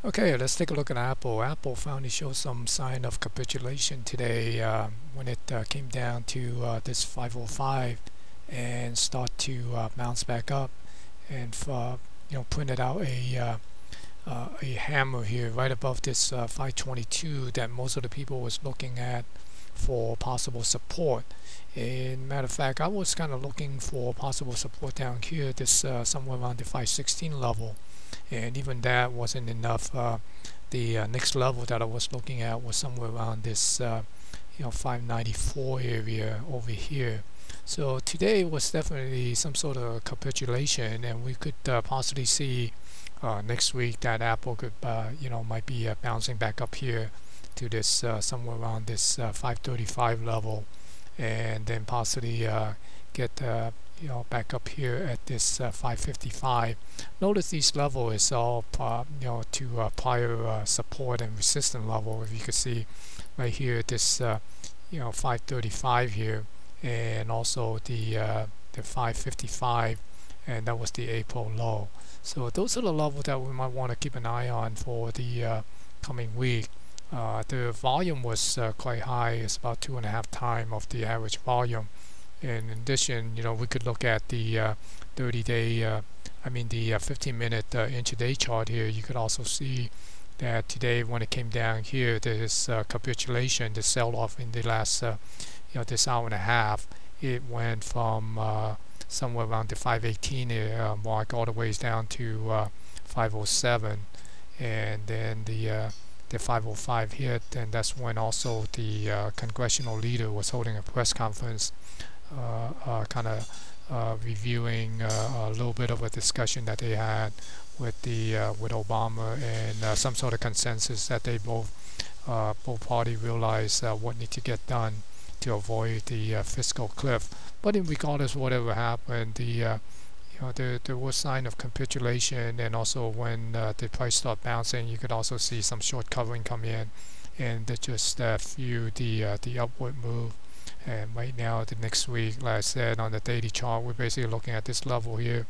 Okay, let's take a look at Apple. Apple finally showed some sign of capitulation today when it came down to this 505 and start to bounce back up and printed out a hammer here right above this 522 that most of the people was looking at for possible support. In matter of fact, I was kind of looking for possible support down here, this somewhere around the 516 level, and even that wasn't enough. The next level that I was looking at was somewhere around this 594 area over here. So today was definitely some sort of capitulation, and we could possibly see next week that Apple could might be bouncing back up here to this somewhere around this 535 level, and then possibly get back up here at this 555. Notice these level is all to prior support and resistance level. If you could see right here, this 535 here, and also the 555, and that was the April low. So those are the levels that we might want to keep an eye on for the coming week. The volume was quite high. It's about 2.5 times of the average volume. And in addition, we could look at the 30-day, the 15-minute intraday chart here. You could also see that today, when it came down here, this capitulation, the sell-off in the last, this hour and a half, it went from somewhere around the 518 mark all the way down to 507, and then the 505 hit, and that's when also the congressional leader was holding a press conference, kind of reviewing a little bit of a discussion that they had with Obama, and some sort of consensus that they both parties realize what need to get done to avoid the fiscal cliff. But in regardless of whatever happened, there was sign of capitulation, and also when the price started bouncing, you could also see some short covering come in, and that just fueled the upward move. And right now, the next week, like I said, on the daily chart, we're basically looking at this level here,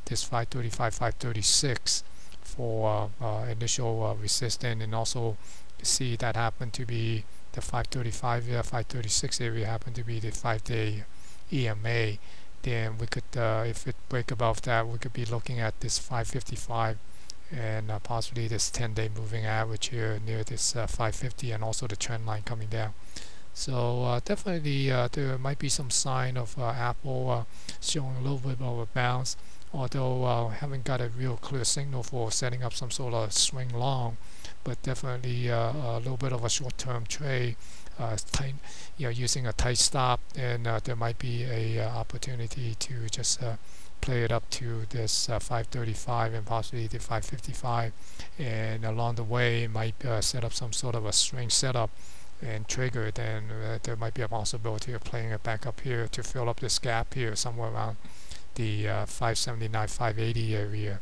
this 535, 536 for initial resistance, and also you see that happened to be the 535, 536 area happened to be the 5-day EMA. Then we could, if it break above that, we could be looking at this 555 and possibly this 10-day moving average here near this 550, and also the trend line coming down. So definitely there might be some sign of Apple showing a little bit of a bounce, although haven't got a real clear signal for setting up some sort of swing long, but definitely a little bit of a short-term trade, tight, using a tight stop, and there might be a opportunity to just play it up to this 535 and possibly the 555, and along the way it might set up some sort of a swing setup and trigger. Then there might be a possibility of playing it back up here to fill up this gap here somewhere around the 579, 580 area.